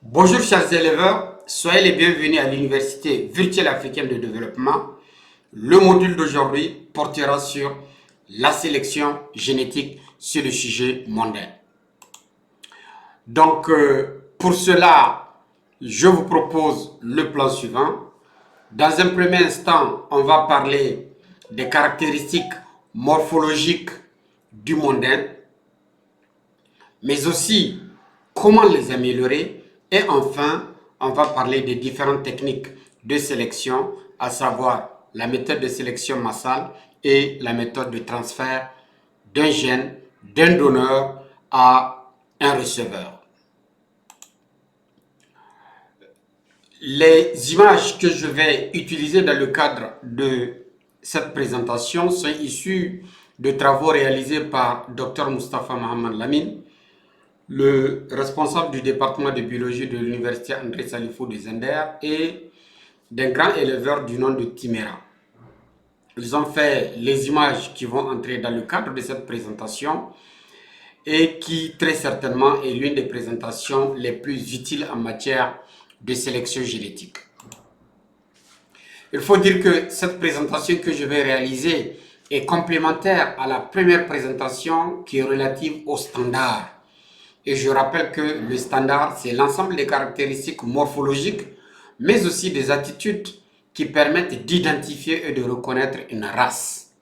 Bonjour chers élèves, soyez les bienvenus à l'Université virtuelle africaine de développement. Le module d'aujourd'hui portera sur la sélection génétique sur le sujet mondain. Donc, pour cela, je vous propose le plan suivant. Dans un premier instant, on va parler des caractéristiques morphologiques du mondain, mais aussi comment les améliorer. Et enfin, on va parler des différentes techniques de sélection, à savoir la méthode de sélection massale et la méthode de transfert d'un gène d'un donneur à un receveur. Les images que je vais utiliser dans le cadre de cette présentation sont issues de travaux réalisés par Dr Moustapha Mohamed Lamine, le responsable du département de biologie de l'université André Salifou de Zender et d'un grand éleveur du nom de Timéra. Ils ont fait les images qui vont entrer dans le cadre de cette présentation et qui très certainement est l'une des présentations les plus utiles en matière de sélection génétique. Il faut dire que cette présentation que je vais réaliser est complémentaire à la première présentation qui est relative au standard. Et je rappelle que le standard, c'est l'ensemble des caractéristiques morphologiques, mais aussi des attitudes qui permettent d'identifier et de reconnaître une race.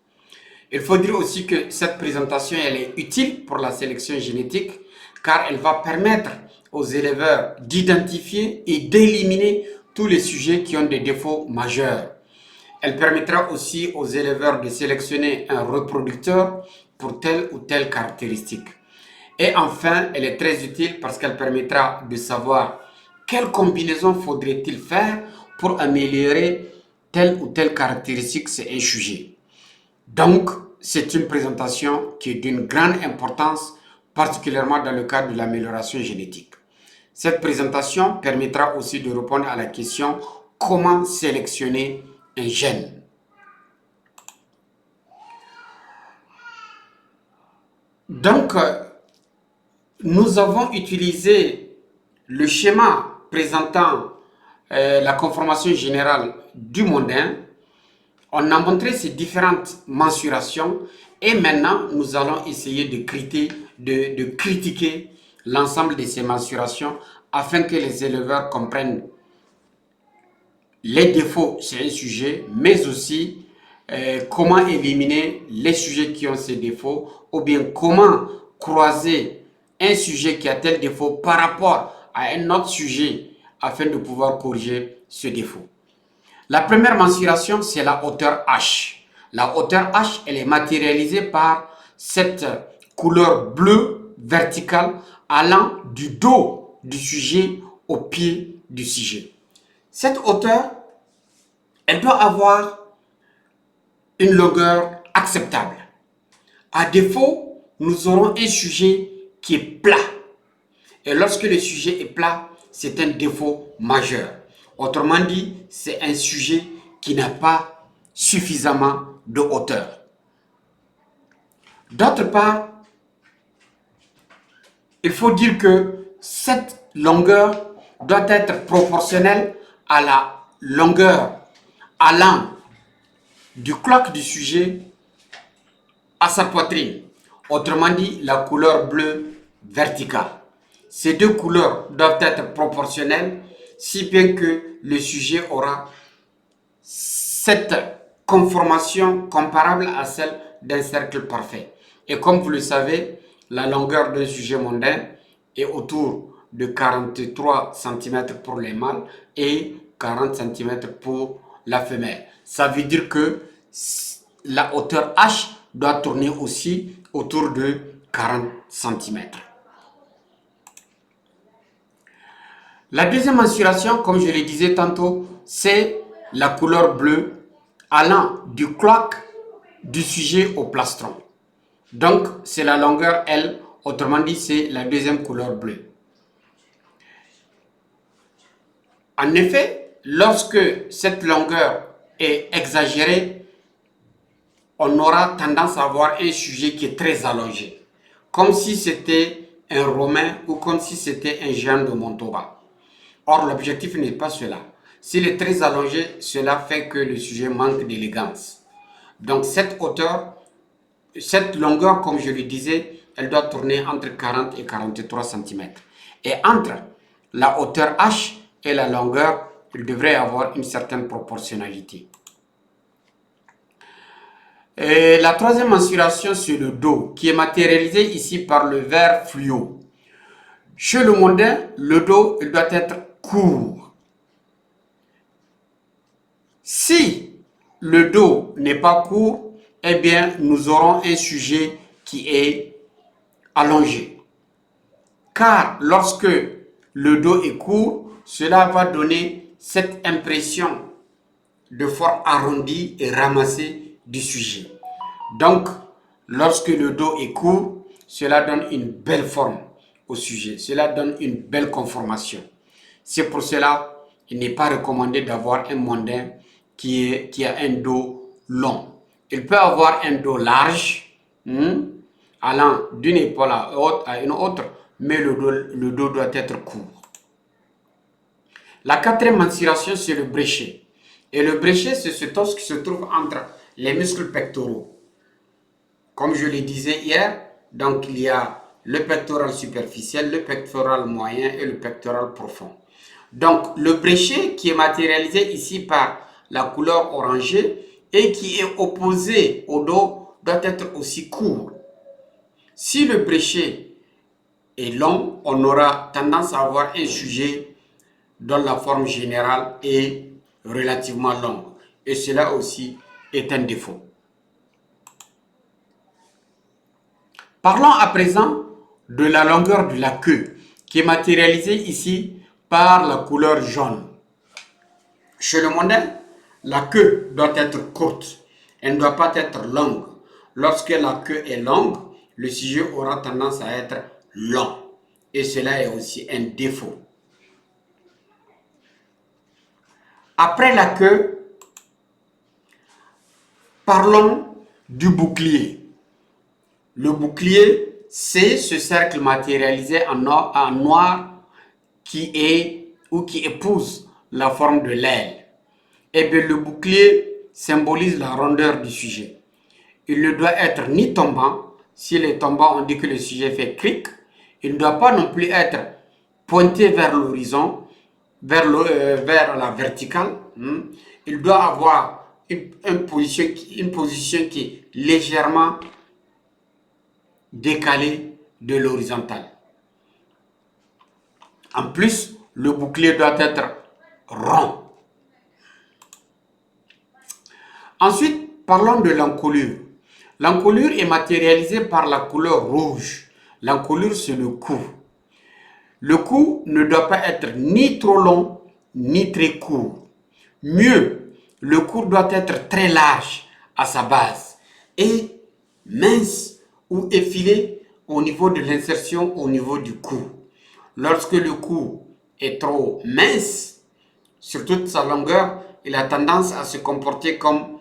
Il faut dire aussi que cette présentation, elle est utile pour la sélection génétique, car elle va permettre aux éleveurs d'identifier et d'éliminer tous les sujets qui ont des défauts majeurs. Elle permettra aussi aux éleveurs de sélectionner un reproducteur pour telle ou telle caractéristique. Et enfin, elle est très utile parce qu'elle permettra de savoir quelle combinaison faudrait-il faire pour améliorer telle ou telle caractéristique, c'est un sujet. Donc, c'est une présentation qui est d'une grande importance, particulièrement dans le cadre de l'amélioration génétique. Cette présentation permettra aussi de répondre à la question comment sélectionner un gène. Donc, nous avons utilisé le schéma présentant la conformation générale du mondain. On a montré ces différentes mensurations et maintenant nous allons essayer de critiquer l'ensemble de ces mensurations afin que les éleveurs comprennent les défauts, c'est un sujet, mais aussi comment éliminer les sujets qui ont ces défauts ou bien comment croiser un sujet qui a tel défaut par rapport à un autre sujet afin de pouvoir corriger ce défaut. La première mensuration, c'est la hauteur H. La hauteur H, elle est matérialisée par cette couleur bleue verticale allant du dos du sujet au pied du sujet. Cette hauteur, elle doit avoir une longueur acceptable. À défaut, nous aurons un sujet qui est plat. Et lorsque le sujet est plat, c'est un défaut majeur. Autrement dit, c'est un sujet qui n'a pas suffisamment de hauteur. D'autre part, il faut dire que cette longueur doit être proportionnelle à la longueur allant du cloque du sujet à sa poitrine. Autrement dit, la couleur bleue verticale. Ces deux couleurs doivent être proportionnelles, si bien que le sujet aura cette conformation comparable à celle d'un cercle parfait. Et comme vous le savez, la longueur d'un sujet mondain est autour de 43 cm pour les mâles et 40 cm pour la femelle. Ça veut dire que la hauteur H doit tourner aussi autour de 40 cm. La deuxième mensuration, comme je le disais tantôt, c'est la couleur bleue allant du cloque du sujet au plastron. Donc, c'est la longueur L, autrement dit, c'est la deuxième couleur bleue. En effet, lorsque cette longueur est exagérée, on aura tendance à avoir un sujet qui est très allongé, comme si c'était un romain ou comme si c'était un géant de Montauban. Or, l'objectif n'est pas cela. S'il est très allongé, cela fait que le sujet manque d'élégance. Donc, cette longueur, comme je le disais, elle doit tourner entre 40 et 43 cm. Et entre la hauteur H et la longueur, il devrait y avoir une certaine proportionnalité. Et la troisième mensuration, c'est le dos, qui est matérialisé ici par le vert fluo. Chez le mondain, le dos, il doit être court. Si le dos n'est pas court, eh bien, nous aurons un sujet qui est allongé. Car lorsque le dos est court, cela va donner cette impression de forme arrondie et ramassée du sujet. Donc, lorsque le dos est court, cela donne une belle forme au sujet. Cela donne une belle conformation. C'est pour cela qu'il n'est pas recommandé d'avoir un mondain qui a un dos long. Il peut avoir un dos large, allant d'une épaule à une autre, mais le dos doit être court. La quatrième mensuration, c'est le bréchet. Et le bréchet, c'est cet os qui se trouve entre les muscles pectoraux. Comme je le disais hier, donc il y a le pectoral superficiel, le pectoral moyen et le pectoral profond. Donc le bréchet qui est matérialisé ici par la couleur orangée et qui est opposé au dos doit être aussi court. Si le bréchet est long, on aura tendance à avoir un sujet dont la forme générale est relativement longue. Et cela aussi est un défaut. Parlons à présent de la longueur de la queue, qui est matérialisée ici par la couleur jaune. Chez le mondain, la queue doit être courte, elle ne doit pas être longue. Lorsque la queue est longue, le sujet aura tendance à être long. Et cela est aussi un défaut. Après la queue, parlons du bouclier. Le bouclier, c'est ce cercle matérialisé en noir qui épouse la forme de l'aile. Et bien le bouclier symbolise la rondeur du sujet. Il ne doit être ni tombant. S'il est tombant, on dit que le sujet fait cric. Il ne doit pas non plus être pointé vers l'horizon, vers la verticale. Il doit avoir une position qui est légèrement décalée de l'horizontale. En plus, le bouclier doit être rond. Ensuite, parlons de l'encolure. L'encolure est matérialisée par la couleur rouge. L'encolure, c'est le cou. Le cou ne doit pas être ni trop long, ni très court. Mieux, le cou doit être très large à sa base et mince ou effilé au niveau de l'insertion au niveau du cou. Lorsque le cou est trop mince, sur toute sa longueur, il a tendance à se comporter comme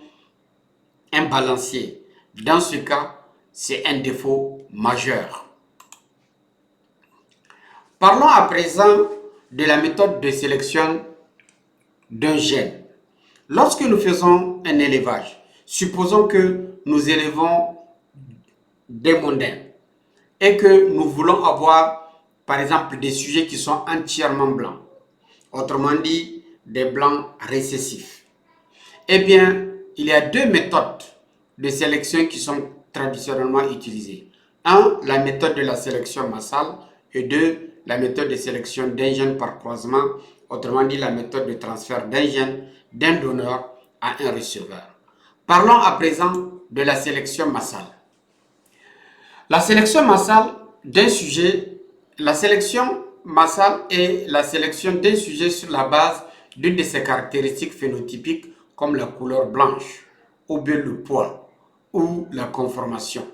un balancier. Dans ce cas, c'est un défaut majeur. Parlons à présent de la méthode de sélection d'un gène. Lorsque nous faisons un élevage, supposons que nous élevons des mondains et que nous voulons avoir, par exemple, des sujets qui sont entièrement blancs. Autrement dit, des blancs récessifs. Eh bien, il y a deux méthodes de sélection qui sont traditionnellement utilisées. Un, la méthode de la sélection massale et deux, la méthode de sélection d'un gène par croisement, autrement dit la méthode de transfert d'un gène d'un donneur à un receveur. Parlons à présent de la sélection massale. La sélection massale d'un sujet, la sélection massale est la sélection d'un sujet sur la base d'une de ses caractéristiques phénotypiques comme la couleur blanche, ou bien le poids, ou la conformation.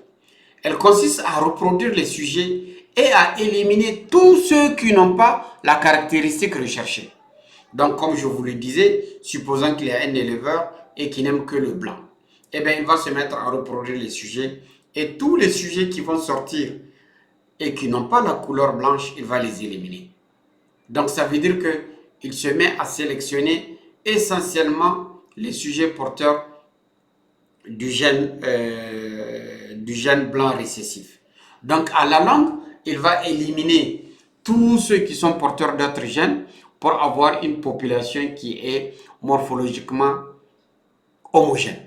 Elle consiste à reproduire les sujets et à éliminer tous ceux qui n'ont pas la caractéristique recherchée. Donc, comme je vous le disais, supposons qu'il y a un éleveur et qui n'aime que le blanc. Eh bien, il va se mettre à reproduire les sujets et tous les sujets qui vont sortir et qui n'ont pas la couleur blanche, il va les éliminer. Donc, ça veut dire il se met à sélectionner essentiellement les sujets porteurs du gène blanc récessif. Donc, à la longue, il va éliminer tous ceux qui sont porteurs d'autres gènes pour avoir une population qui est morphologiquement homogène.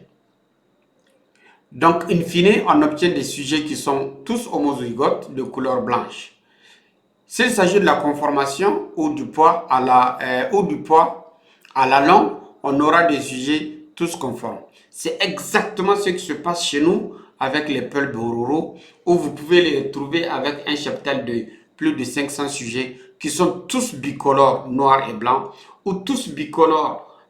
Donc, in fine, on obtient des sujets qui sont tous homozygotes de couleur blanche. S'il s'agit de la conformation ou du poids à la longue, on aura des sujets tous conformes. C'est exactement ce qui se passe chez nous avec les peuls bororo, où vous pouvez les trouver avec un cheptel de plus de 500 sujets qui sont tous bicolores, noirs et blancs, ou tous bicolores,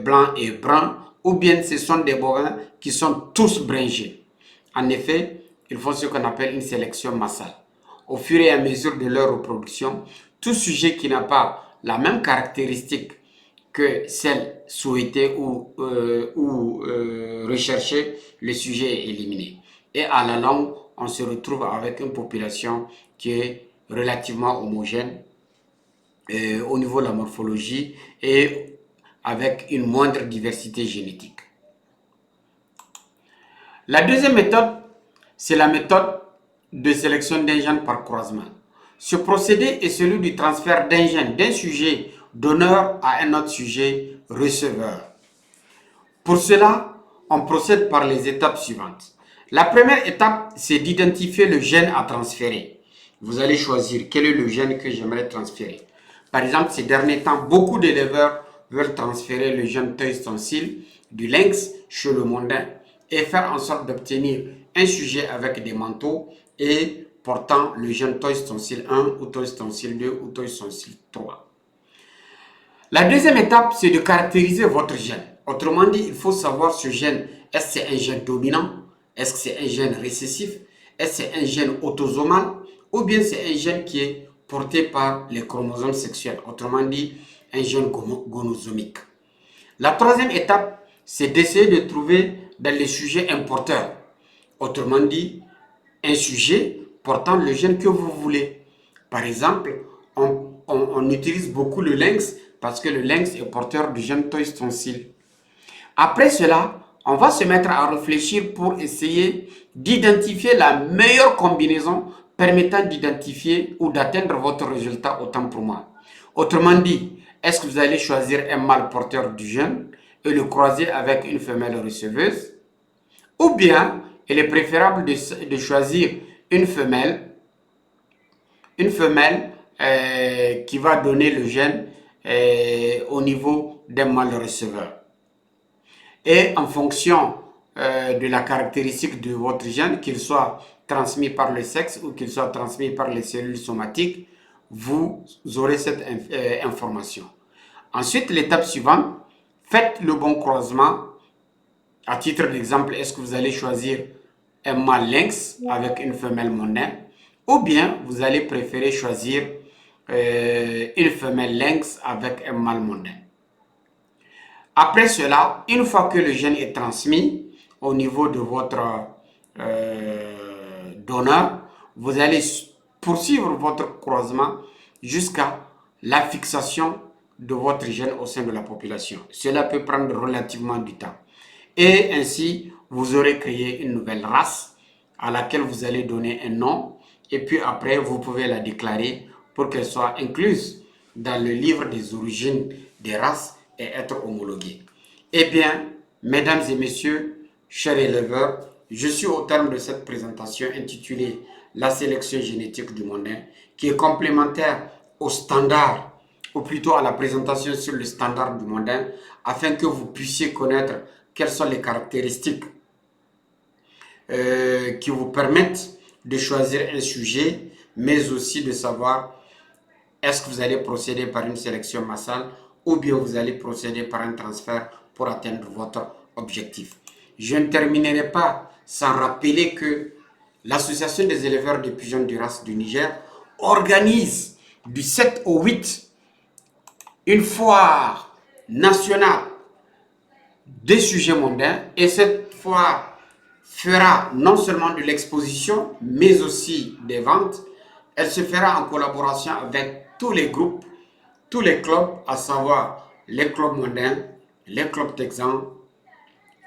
blancs et bruns, ou bien ce sont des bovins qui sont tous bringés. En effet, il faut ce qu'on appelle une sélection massale. Au fur et à mesure de leur reproduction, tout sujet qui n'a pas la même caractéristique que celle souhaitée ou recherchée, le sujet est éliminé. Et à la longue, on se retrouve avec une population qui est relativement homogène au niveau de la morphologie et avec une moindre diversité génétique. La deuxième méthode, c'est la méthode de sélection d'un gène par croisement. Ce procédé est celui du transfert d'un gène d'un sujet donneur à un autre sujet receveur. Pour cela, on procède par les étapes suivantes. La première étape, c'est d'identifier le gène à transférer. Vous allez choisir quel est le gène que j'aimerais transférer. Par exemple, ces derniers temps, beaucoup d'éleveurs veulent transférer le gène toy-stencil du lynx chez le mondain et faire en sorte d'obtenir un sujet avec des manteaux et portant le gène toy-stencil 1 ou toy-stencil 2 ou toy-stencil 3. La deuxième étape, c'est de caractériser votre gène. Autrement dit, il faut savoir ce gène, est-ce que c'est un gène dominant, est-ce que c'est un gène récessif, est-ce que c'est un gène autosomal, ou bien c'est un gène qui est porté par les chromosomes sexuels, autrement dit, un gène gonosomique. La troisième étape, c'est d'essayer de trouver dans les sujets importeurs, autrement dit, un sujet portant le gène que vous voulez. Par exemple, on utilise beaucoup le lynx parce que le lynx est porteur du gène toy-stencil. Après cela, on va se mettre à réfléchir pour essayer d'identifier la meilleure combinaison permettant d'identifier ou d'atteindre votre résultat autant pour moi. Autrement dit, est-ce que vous allez choisir un mâle porteur du gène et le croiser avec une femelle receveuse? Ou bien, il est préférable de choisir une femelle qui va donner le gène au niveau d'un mâle receveur. Et en fonction de la caractéristique de votre gène, qu'il soit transmis par le sexe ou qu'il soit transmis par les cellules somatiques, vous aurez cette information. Ensuite, l'étape suivante, faites le bon croisement. À titre d'exemple, est-ce que vous allez choisir un mâle lynx avec une femelle mondain, ou bien vous allez préférer choisir une femelle lynx avec un mâle mondain. Après cela, une fois que le gène est transmis au niveau de votre donneur, vous allez poursuivre votre croisement jusqu'à la fixation de votre gène au sein de la population. Cela peut prendre relativement du temps. Et ainsi, vous aurez créé une nouvelle race à laquelle vous allez donner un nom. Et puis après, vous pouvez la déclarer pour qu'elle soit incluse dans le livre des origines des races et être homologuée. Eh bien, mesdames et messieurs, chers éleveurs, je suis au terme de cette présentation intitulée « La sélection génétique du mondain » qui est complémentaire au standard, ou plutôt à la présentation sur le standard du mondain, afin que vous puissiez connaître quelles sont les caractéristiques qui vous permettent de choisir un sujet, mais aussi de savoir est-ce que vous allez procéder par une sélection massale ou bien vous allez procéder par un transfert pour atteindre votre objectif. Je ne terminerai pas sans rappeler que l'Association des éleveurs de pigeons de race du Niger organise du 7 au 8 une foire nationale des sujets mondains, et cette foire fera non seulement de l'exposition mais aussi des ventes. Elle se fera en collaboration avec tous les groupes tous les clubs, à savoir les clubs mondains, les clubs texans,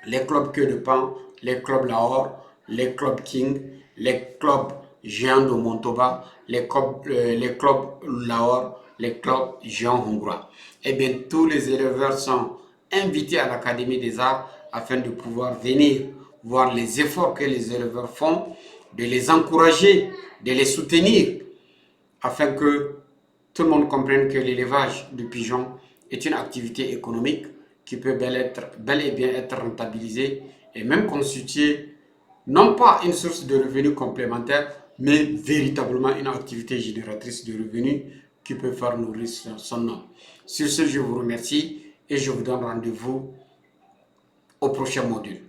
les clubs queue de pan, les clubs Lahore, les clubs King, les clubs géants de Montauban, les clubs Lahore, les clubs géants hongrois. Eh bien, tous les éleveurs sont invités à l'Académie des Arts afin de pouvoir venir voir les efforts que les éleveurs font, de les encourager, de les soutenir, afin que tout le monde comprenne que l'élevage de pigeons est une activité économique qui peut bel et bien être rentabilisée et même constituer non pas une source de revenus complémentaire, mais véritablement une activité génératrice de revenus qui peut faire nourrir son nom. Sur ce, je vous remercie et je vous donne rendez-vous au prochain module.